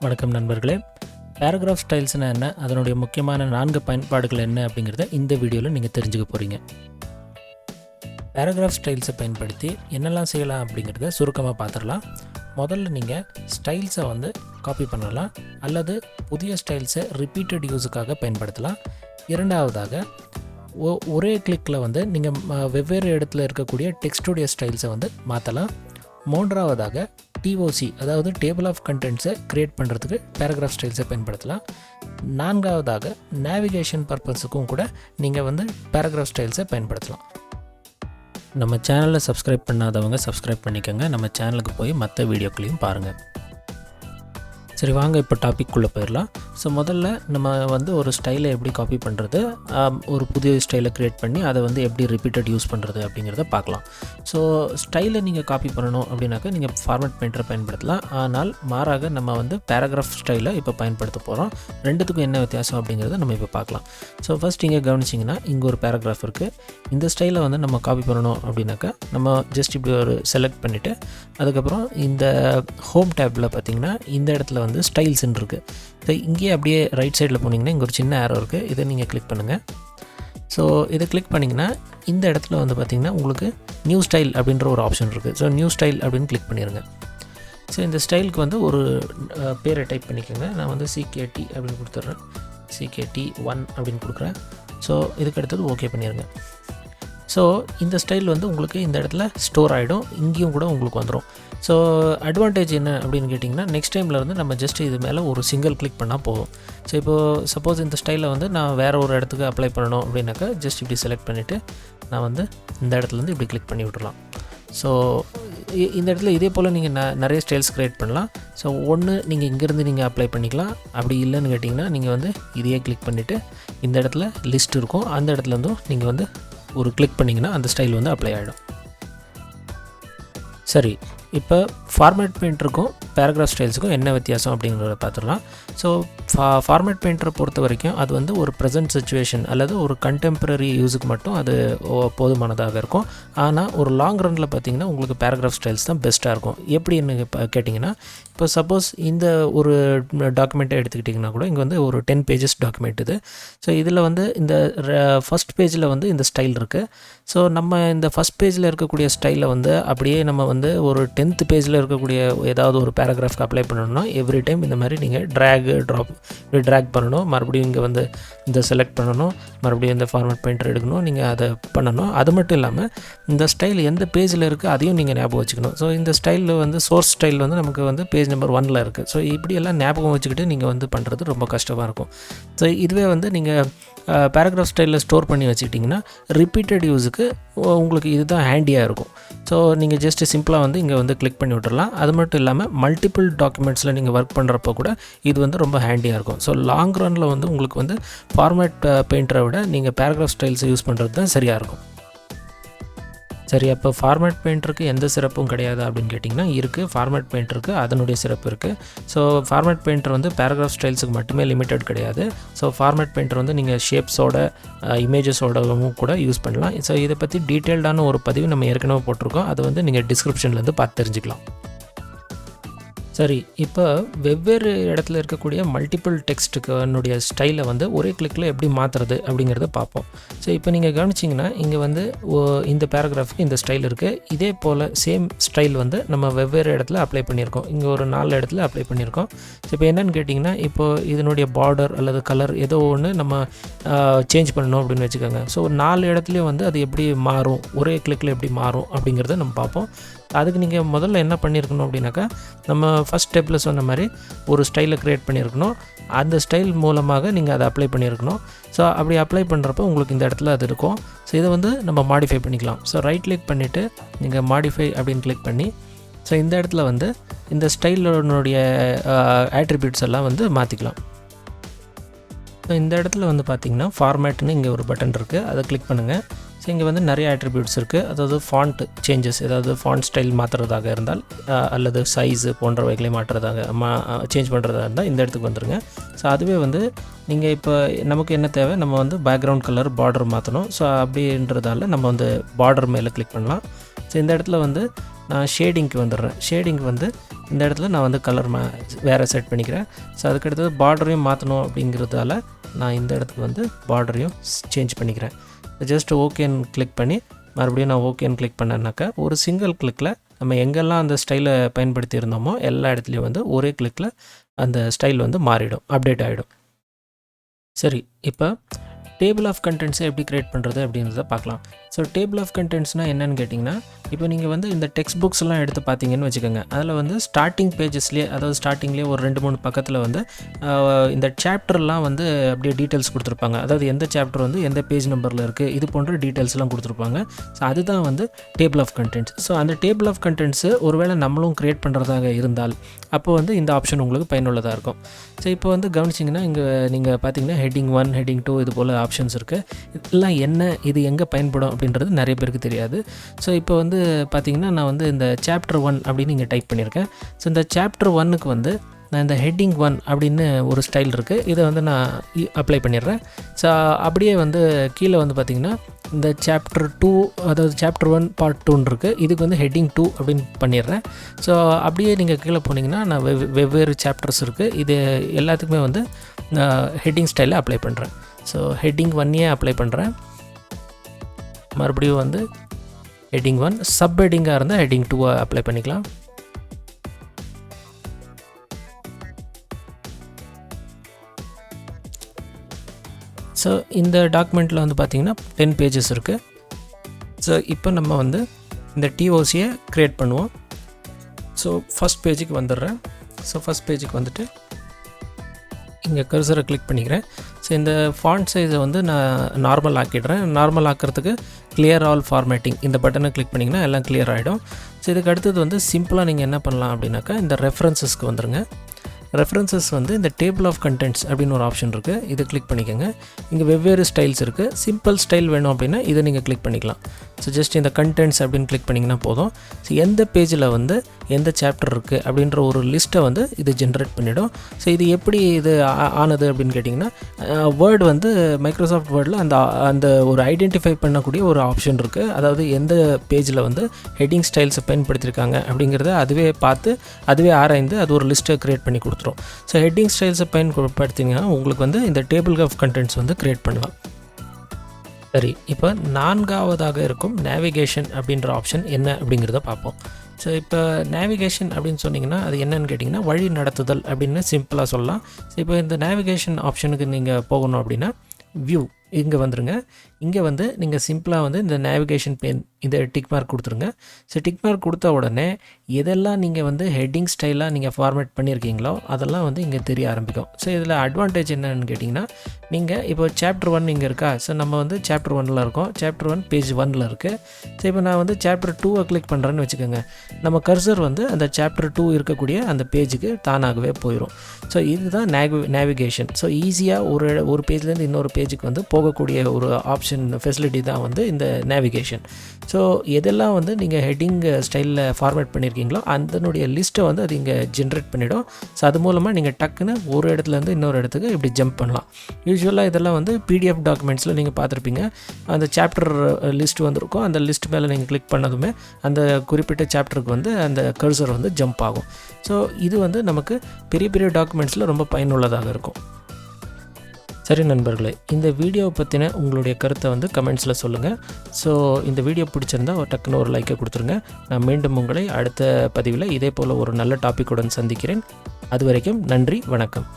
வணக்கம் நண்பர்களே. பேராகிராஃப் ஸ்டைல்ஸ்னா என்ன, அதனுடைய முக்கியமான 4 பயன்பாடுகள் என்ன அப்படிங்கிறத இந்த வீடியோவில் நீங்கள் தெரிஞ்சுக்க போகிறீங்க. பேராகிராஃப் ஸ்டைல்ஸை பயன்படுத்தி என்னெல்லாம் செய்யலாம் அப்படிங்கிறத சுருக்கமாக பார்த்துடலாம். முதல்ல நீங்கள் ஸ்டைல்ஸை காப்பி பண்ணலாம் அல்லது புதிய ஸ்டைல்ஸை ரிப்பீட்டட் யூஸுக்காக பயன்படுத்தலாம். இரண்டாவதாக ஒரே கிளிக்கில் நீங்கள் வெவ்வேறு இடத்துல இருக்கக்கூடிய டெக்ஸ்டுடைய ஸ்டைல்ஸை மாற்றலாம். மூன்றாவதாக TOC அதாவது டேபிள் ஆஃப் கண்டென்ட்ஸை க்ரியேட் பண்ணுறதுக்கு பேராகிராஃப் ஸ்டைல்ஸை பயன்படுத்தலாம். நான்காவதாக நேவிகேஷன் பர்பஸுக்கும் கூட நீங்கள் பேராகிராஃப் ஸ்டைல்ஸை பயன்படுத்தலாம். நம்ம சேனலை சப்ஸ்கிரைப் பண்ணாதவங்க சப்ஸ்கிரைப் பண்ணிக்கோங்க. நம்ம சேனலுக்கு போய் மற்ற வீடியோக்களையும் பாருங்கள். சரி, வாங்க இப்போ டாபிக்குள்ளே போயிடலாம். ஸோ முதல்ல நம்ம ஒரு ஸ்டைலை எப்படி காப்பி பண்ணுறது, ஒரு புதிய ஸ்டைலை க்ரியேட் பண்ணி அதை எப்படி ரிப்பீட்டட் யூஸ் பண்ணுறது அப்படிங்கிறத பார்க்கலாம். ஸோ ஸ்டைலை நீங்கள் காப்பி பண்ணணும் அப்படின்னாக்கா நீங்கள் ஃபார்மேட் பெயிண்டரை பயன்படுத்தலாம். ஆனால் மாறாக நம்ம பேராகிராஃப் ஸ்டைலை இப்போ பயன்படுத்த போகிறோம். ரெண்டுத்துக்கும் என்ன வித்தியாசம் அப்படிங்கிறத நம்ம இப்போ பார்க்கலாம். ஸோ ஃபஸ்ட் இங்கே கவனிச்சிங்கன்னா இங்கே ஒரு பேராகிராஃப் இருக்குது. இந்த ஸ்டைலை நம்ம காப்பி பண்ணணும் அப்படின்னாக்கா நம்ம ஜஸ்ட் இப்படி ஒரு செலக்ட் பண்ணிவிட்டு அதுக்கப்புறம் இந்த ஹோம் டேப்பில் பார்த்திங்கன்னா இந்த இடத்துல ஸ்டைல்ஸ்ன்னு இருக்குது. ஸோ இங்கேயே அப்படியே ரைட் சைடில் போனீங்கன்னா இங்கே ஒரு சின்ன ஏரோ இருக்குது. இதை நீங்கள் கிளிக் பண்ணுங்கள். ஸோ இதை கிளிக் பண்ணிங்கன்னா இந்த இடத்துல பார்த்திங்கன்னா உங்களுக்கு நியூ ஸ்டைல் அப்படின்ற ஒரு ஆப்ஷன் இருக்குது. ஸோ நியூ ஸ்டைல் அப்படின்னு கிளிக் பண்ணிடுங்க. ஸோ இந்த ஸ்டைலுக்கு ஒரு பேரை டைப் பண்ணிக்கோங்க. நான் CKT அப்படின்னு கொடுத்துட்றேன். CKT1 அப்படின்னு கொடுக்குறேன். ஸோ இதுக்கு அடுத்தது ஓகே பண்ணிடுங்க. ஸோ இந்த ஸ்டைல் உங்களுக்கு இந்த இடத்துல ஸ்டோர் ஆகிடும். இங்கேயும் கூட உங்களுக்கு வந்துடும். ஸோ அட்வான்டேஜ் என்ன அப்படின்னு கேட்டிங்கன்னா, நெக்ஸ்ட் டைமில் நம்ம ஜஸ்ட் இது மேலே ஒரு சிங்கிள் கிளிக் பண்ணால் போதும். ஸோ இப்போது சப்போஸ் இந்த ஸ்டைலை நான் வேறு ஒரு இடத்துக்கு அப்ளை பண்ணணும் அப்படின்னாக்கா ஜஸ்ட் இப்படி செலக்ட் பண்ணிவிட்டு நான் இந்த இடத்துலேருந்து இப்படி கிளிக் பண்ணி விட்டுறலாம். ஸோ இந்த இடத்துல இதே போல் நீங்கள் நிறைய ஸ்டைல்ஸ் க்ரியேட் பண்ணலாம். ஸோ ஒன்று நீங்கள் இங்கேருந்து நீங்கள் அப்ளை பண்ணிக்கலாம். அப்படி இல்லைன்னு கேட்டிங்கன்னா நீங்கள் இதையே கிளிக் பண்ணிவிட்டு இந்த இடத்துல லிஸ்ட் இருக்கும். அந்த இடத்துலேருந்தும் நீங்கள் ஒரு கிளிக் பண்ணிங்கன்னா அந்த ஸ்டைல் அப்ளை ஆகிடும். சரி, இப்போ ஃபார்மேட் பெயிண்டருக்கும் பேராகிராஃப் ஸ்டைல்ஸுக்கும் என்ன வித்தியாசம் அப்படிங்கிறத பார்த்துடலாம். ஸோ ஃபார்மேட் பெயிண்டரை பொறுத்த வரைக்கும் அது ஒரு ப்ரெசன்ட் சிச்சுவேஷன் அல்லது ஒரு கண்டெம்பரரி யூஸுக்கு மட்டும் அது போதுமானதாக இருக்கும். ஆனால் ஒரு லாங் ரனில் பார்த்திங்கன்னா உங்களுக்கு பேராகிராஃப் ஸ்டைல்ஸ் தான் பெஸ்ட்டாக இருக்கும். எப்படின்னு கேட்டிங்கன்னா, இப்போ சப்போஸ் இந்த ஒரு டாக்குமெண்ட்டை எடுத்துக்கிட்டிங்கன்னா கூட இங்கே ஒரு 10 பேஜஸ் டாக்குமெண்ட் இது. ஸோ இதில் இந்த ஃபஸ்ட் பேஜில் இந்த ஸ்டைல் இருக்குது. ஸோ நம்ம இந்த ஃபஸ்ட் பேஜில் இருக்கக்கூடிய ஸ்டைலை அப்படியே நம்ம ஒரு 10th பேஜில் இருக்கக்கூடிய ஏதாவது ஒரு பேராகிராஃப்க்கு அப்ளை பண்ணணும்னா எவ்ரி டைம் இந்த மாதிரி நீங்கள் ட்ராக் பண்ணணும். மறுபடியும் இங்கே இந்த செலக்ட் பண்ணணும். மறுபடியும் இந்த ஃபார்மேட் பெயிண்டர் எடுக்கணும். நீங்கள் அதை பண்ணணும். அது மட்டும் இல்லாமல் இந்த ஸ்டைல் எந்த பேஜில் இருக்குது அதையும் நீங்கள் ஞாபகம் வச்சுக்கணும். ஸோ இந்த ஸ்டைல் சோர்ஸ் ஸ்டைல் நமக்கு பேஜ் நம்பர் 1 இருக்குது. ஸோ இப்படியெல்லாம் ஞாபகம் வச்சுக்கிட்டு நீங்கள் பண்ணுறது ரொம்ப கஷ்டமாக இருக்கும். ஸோ இதுவே நீங்கள் பேராகிராஃப் ஸ்டைலில் ஸ்டோர் பண்ணி வச்சுக்கிட்டிங்கன்னா ரிப்பீட்டட் யூஸுக்கு உங்களுக்கு இதுதான் ஹேண்டியாக இருக்கும். ஸோ நீங்கள் ஜஸ்ட் சிம்பிளாக இங்கே கிளிக் பண்ணி விட்டுறலாம். அது மட்டும் இல்லாமல் மல்டிபிள் டாக்குமெண்ட்ஸில் நீங்கள் ஒர்க் பண்ணுறப்போ கூட இது ரொம்ப ஹேண்டியாக இருக்கும். ஸோ லாங் ரனில் உங்களுக்கு ஃபார்மேட் பெயிண்டரை விட நீங்கள் பேராகிராஃப் ஸ்டைல்ஸை யூஸ் பண்ணுறது தான் சரியாக இருக்கும். சரி, அப்போ ஃபார்மேட் பெயிண்டருக்கு எந்த சிறப்பும் கிடையாது அப்படின்னு கேட்டிங்கன்னா இருக்குது. ஃபார்மேட் பெயிண்டருக்கு அதனுடைய சிறப்பு இருக்குது. ஸோ ஃபார்மேட் பெயிண்டர் பேராகிராஃப் ஸ்டைல்ஸுக்கு மட்டுமே லிமிட்டட் கிடையாது. ஸோ ஃபார்மேட் பெயிண்டர் நீங்கள் ஷேப்ஸோட இமேஜஸோடவும் கூட யூஸ் பண்ணலாம். ஸோ இதை பற்றி டீட்டெயில்டான ஒரு பதிவு நம்ம ஏற்கனவே போட்டிருக்கோம். அதை நீங்கள் டிஸ்கிரிப்ஷன்லேருந்து பார்த்து தெரிஞ்சுக்கலாம். சரி, இப்போ வெவ்வேறு இடத்துல இருக்கக்கூடிய மல்டிபிள் டெக்ஸ்ட்டுக்கு ஸ்டைலை ஒரே கிளிக்கில் எப்படி மாற்றுறது அப்படிங்கிறத பார்ப்போம். ஸோ இப்போ நீங்கள் கவனிச்சிங்கன்னா இங்கே இந்த பேராகிராஃபுக்கு இந்த ஸ்டைல் இருக்குது. இதே போல் சேம் ஸ்டைல் நம்ம வெவ்வேறு இடத்துல அப்ளை பண்ணியிருக்கோம். இங்கே ஒரு 4 இடத்துல அப்ளை பண்ணியிருக்கோம். ஸோ இப்போ என்னென்னு கேட்டிங்கன்னா, இப்போது இதனுடைய பார்டர் அல்லது கலர் ஏதோ ஒன்று நம்ம சேஞ்ச் பண்ணணும் அப்படின்னு வச்சுக்கோங்க. ஸோ 4 இடத்துலையும் அது எப்படி மாறும், ஒரே கிளிக்கில் எப்படி மாறும் அப்படிங்கிறத நம்ம பார்ப்போம். அதுக்கு நீங்கள் முதல்ல என்ன பண்ணியிருக்கணும் அப்படின்னாக்கா, நம்ம ஃபஸ்ட் ஸ்டெப்பில் சொன்ன மாதிரி ஒரு ஸ்டைலை க்ரியேட் பண்ணியிருக்கணும். அந்த ஸ்டைல் மூலமாக நீங்கள் அதை அப்ளை பண்ணியிருக்கணும். ஸோ அப்படி அப்ளை பண்ணுறப்போ உங்களுக்கு இந்த இடத்துல அது இருக்கும். ஸோ இதை நம்ம மாடிஃபை பண்ணிக்கலாம். ஸோ ரைட் கிளிக் பண்ணிவிட்டு நீங்கள் மாடிஃபை அப்படின்னு கிளிக் பண்ணி ஸோ இந்த இடத்துல இந்த ஸ்டைலோடைய ஆட்ரிபியூட்ஸ் எல்லாம் மாற்றிக்கலாம். ஸோ இந்த இடத்துல பார்த்திங்கன்னா ஃபார்மேட்னு இங்கே ஒரு பட்டன் இருக்குது. அதை கிளிக் பண்ணுங்கள். ஸோ இங்கே நிறைய ஆட்ரிபியூட்ஸ் இருக்குது. அதாவது ஃபாண்ட் சேஞ்சஸ், ஏதாவது ஃபாண்ட் ஸ்டைல் மாற்றுறதாக இருந்தால் அல்லது சைஸு போன்றவைகளை சேஞ்ச் பண்ணுறதா இருந்தால் இந்த இடத்துக்கு வந்துடுங்க. ஸோ அதுவே நீங்கள் இப்போ நமக்கு என்ன தேவை, நம்ம பேக்ரவுண்ட் கலர் பார்டர் மாற்றணும். ஸோ அப்படின்றதால நம்ம பார்டர் மேலே கிளிக் பண்ணலாம். ஸோ இந்த இடத்துல நான் ஷேடிங்க்கு வந்துடுறேன். ஷேடிங் வந்து இந்த இடத்துல நான் வந்து கலர் வேறு செட் பண்ணிக்கிறேன். ஸோ அதுக்கடுத்தது பார்டரையும் மாற்றணும் அப்படிங்கிறதால நான் இந்த இடத்துக்கு வந்து பார்டரையும் சேஞ்ச் பண்ணிக்கிறேன். ஜஸ்ட் ஓகேன்னு கிளிக் பண்ணி மறுபடியும் நான் ஓகேன்னு கிளிக் பண்ணேன்னாக்கா ஒரு சிங்கிள் கிளிக்கில் நம்ம எங்கெல்லாம் அந்த ஸ்டைலை பயன்படுத்தி இருந்தோமோ எல்லா இடத்துலையும் வந்து ஒரே கிளிக்கில் அந்த ஸ்டைல் வந்து மாறிடும், அப்டேட் ஆகிடும். சரி, இப்போ டேபிள் ஆஃப் கண்டென்ட்ஸை எப்படி க்ரியேட் பண்ணுறது அப்படின்றத பார்க்கலாம். ஸோ டேபிள் ஆஃப் கண்டென்ட்ஸ்னால் என்னென்னு கேட்டிங்கன்னா, இப்போ நீங்கள் வந்து இந்த டெக்ஸ்ட் புக்ஸ்லாம் எடுத்து பார்த்தீங்கன்னு வச்சுக்கோங்க. அதில் வந்து ஸ்டார்டிங் பேஜஸ்லேயே, அதாவது ஸ்டார்டிங்லேயே ஒரு 2-3 பக்கத்தில் வந்து இந்த சாப்டர்லாம் வந்து அப்படியே டீட்டெயில்ஸ் கொடுத்துருப்பாங்க. அதாவது எந்த சாப்டர் வந்து எந்த பேஜ் நம்பரில் இருக்குது, இது போன்ற டீட்டெயில்ஸ்லாம் கொடுத்துருப்பாங்க. ஸோ அதுதான் வந்து டேபிள் ஆஃப் கண்டென்ட்ஸ். ஸோ அந்த டேபிள் ஆஃப் கண்டென்ட்ஸு ஒருவேளை நம்மளும் க்ரியேட் பண்ணுறதாக இருந்தால் அப்போ வந்து இந்த ஆப்ஷன் உங்களுக்கு பயனுள்ளதாக இருக்கும். ஸோ இப்போ வந்து கவனிச்சிங்கன்னா இங்கே நீங்கள் பார்த்தீங்கன்னா ஹெட்டிங் 1, ஹெட்டிங் 2 இது போல் ஆப்ஷன்ஸ் இருக்குது. இதெல்லாம் என்ன, இது எங்கே பயன்படும் அப்படின்றது நிறைய பேருக்கு தெரியாது. ஸோ இப்போ வந்து பார்த்திங்கன்னா நான் வந்து இந்த சாப்டர் 1 அப்படின்னு இங்கே டைப் பண்ணியிருக்கேன். ஸோ இந்த சாப்டர் 1க்கு வந்து நான் இந்த ஹெட்டிங் 1 அப்படின்னு ஒரு ஸ்டைல் இருக்குது, இதை வந்து நான் அப்ளை பண்ணிடுறேன். ஸோ அப்படியே வந்து கீழே வந்து பார்த்திங்கன்னா இந்த சாப்டர் 2, அதாவது சாப்டர் 1 பார்ட் 2 இருக்குது, இதுக்கு வந்து ஹெட்டிங் 2 அப்படின்னு பண்ணிடுறேன். ஸோ அப்படியே நீங்கள் கீழே போனீங்கன்னா நான் வெவ்வேறு சாப்டர்ஸ் இருக்குது, இது எல்லாத்துக்குமே வந்து ஹெட்டிங் ஸ்டைலை அப்ளை பண்ணுறேன். ஸோ ஹெட்டிங் 1ஏ அப்ளை பண்ணுறேன். மறுபடியும் வந்து ஹெட்டிங் 1, சப் ஹெட்டிங்காக இருந்தால் ஹெட்டிங் 2 அப்ளை பண்ணிக்கலாம். ஸோ இந்த டாக்குமெண்ட்டில் வந்து பார்த்திங்கன்னா 10 பேஜஸ் இருக்குது. ஸோ இப்போ நம்ம வந்து இந்த டிஓசியை க்ரியேட் பண்ணுவோம். ஸோ ஃபஸ்ட் பேஜுக்கு வந்துடுறேன். ஸோ ஃபஸ்ட் பேஜுக்கு வந்துட்டு இங்கே கர்சரை கிளிக் பண்ணிக்கிறேன். ஸோ இந்த ஃபாண்ட் சைஸை வந்து நான் நார்மல் ஆக்கிடுறேன். நார்மல் ஆக்கிறதுக்கு கிளியர் ஆல் ஃபார்மேட்டிங் இந்த பட்டனை கிளிக் பண்ணிங்கன்னா எல்லாம் கிளியர் ஆகிடும். ஸோ இதுக்கு அடுத்தது வந்து சிம்பிளாக நீங்கள் என்ன பண்ணலாம் அப்படின்னாக்கா இந்த ரெஃபரன்சஸ்க்கு வந்துடுங்க. ரெஃபரன்சஸ் வந்து இந்த டேபிள் ஆஃப் கண்டென்ட்ஸ் அப்படின்னு ஒரு ஆப்ஷன் இருக்குது, இதை கிளிக் பண்ணிக்கோங்க. இங்கே வெவ்வேறு ஸ்டைல்ஸ் இருக்குது. சிம்பிள் ஸ்டைல் வேணும் அப்படின்னா இதை நீங்கள் கிளிக் பண்ணிக்கலாம். ஸோ ஜஸ்ட் இந்த கண்டென்ட்ஸ் அப்படின்னு கிளிக் பண்ணிங்கன்னா போதும். ஸோ எந்த பேஜில் வந்து எந்த சாப்டர் இருக்குது அப்படின்ற ஒரு லிஸ்ட்டை வந்து இது ஜென்ரேட் பண்ணிவிடும். ஸோ இது எப்படி இது ஆனது அப்படின்னு கேட்டிங்கன்னா, வேர்டு வந்து மைக்ரோசாஃப்ட் வேர்டில் அந்த ஒரு ஐடென்டிஃபை பண்ணக்கூடிய ஒரு ஆப்ஷன் இருக்குது. அதாவது எந்த பேஜில் வந்து ஹெட்டிங் ஸ்டைல்ஸை பயன்படுத்தியிருக்காங்க அப்படிங்கிறத அதுவே பார்த்து அதுவே ஆராய்ந்து அது ஒரு லிஸ்ட்டை க்ரியேட் பண்ணி கொடுத்துரும். ஸோ ஹெட்டிங் ஸ்டைல்ஸை பயன்படுத்திங்கன்னா உங்களுக்கு வந்து இந்த டேபிள் ஆஃப் கண்டென்ட்ஸ் வந்து க்ரியேட் பண்ணலாம். சரி, இப்போ 4ஆவதாக இருக்கும் நேவிகேஷன் அப்படின்ற ஆப்ஷன் என்ன அப்படிங்கிறத பார்ப்போம். ஸோ இப்போ நேவிகேஷன் அப்படின்னு சொன்னிங்கன்னா அது என்னன்னு கேட்டிங்கன்னா வழி நடத்துதல் அப்படின்னு சிம்பிளாக சொல்லலாம். ஸோ இப்போ இந்த நேவிகேஷன் ஆப்ஷனுக்கு நீங்கள் போகணும் அப்படின்னா வியூ இங்கே வந்துடுங்க. இங்கே வந்து நீங்கள் சிம்பிளாக வந்து இந்த நேவிகேஷன் பென் இந்த டிக் மார்க் கொடுத்துருங்க. ஸோ டிக் மார்க் கொடுத்த உடனே எதெல்லாம் நீங்கள் வந்து ஹெட்டிங் ஸ்டைலாக நீங்கள் ஃபார்மேட் பண்ணியிருக்கீங்களோ அதெல்லாம் வந்து இங்கே தெரிய ஆரம்பிக்கும். ஸோ இதில் அட்வான்டேஜ் என்னன்னு கேட்டிங்கன்னா, நீங்கள் இப்போ சாப்டர் 1 இங்கே இருக்கா. ஸோ நம்ம வந்து சாப்டர் 1ல் இருக்கோம், சாப்டர் 1 பேஜ் 1ல் இருக்குது. ஸோ இப்போ நான் வந்து சாப்டர் 2 கிளிக் பண்ணுறேன்னு வச்சுக்கோங்க, நம்ம கர்சர் வந்து அந்த சாப்டர் 2 இருக்கக்கூடிய அந்த பேஜுக்கு தானாகவே போயிடும். ஸோ இதுதான் நேவிகேஷன். ஸோ ஈஸியாக ஒரு பேஜ்லேருந்து இன்னொரு பேஜுக்கு வந்து போகக்கூடிய ஒரு ஆப்ஷன் ஃபெசிலிட்டி தான் வந்து இந்த நேவிகேஷன். ஸோ எதெல்லாம் வந்து நீங்கள் ஹெட்டிங் ஸ்டைலில் ஃபார்மேட் பண்ணியிருக்கீங்களோ அதனுடைய லிஸ்ட்டை வந்து அது இங்கே ஜென்ரேட் பண்ணிவிடும். ஸோ அது மூலமாக நீங்கள் டக்குன்னு ஒரு இடத்துலேருந்து இன்னொரு இடத்துக்கு இப்படி ஜம்ப் பண்ணலாம். யூஸ்வலாக இதெல்லாம் வந்து பிடிஎஃப் டாக்குமெண்ட்ஸில் நீங்கள் பார்த்துருப்பீங்க, அந்த சாப்டர் லிஸ்ட் வந்துருக்கும். அந்த லிஸ்ட் மேலே நீங்கள் கிளிக் பண்ணதுமே அந்த குறிப்பிட்ட சாப்டருக்கு வந்து அந்த கர்சர் வந்து ஜம்ப் ஆகும். ஸோ இது வந்து நமக்கு பெரிய பெரிய டாக்குமெண்ட்ஸில் ரொம்ப பயனுள்ளதாக இருக்கும். சரி நண்பர்களே, இந்த வீடியோவை பற்றின உங்களுடைய கருத்தை வந்து கமெண்ட்ஸில் சொல்லுங்கள். ஸோ இந்த வீடியோ பிடிச்சிருந்தா டக்குன்னு ஒரு லைக்கை கொடுத்துருங்க. நான் மீண்டும் உங்களை அடுத்த பதிவில் இதே போல் ஒரு நல்ல டாப்பிக்குடன் சந்திக்கிறேன். அது வரைக்கும் நன்றி, வணக்கம்.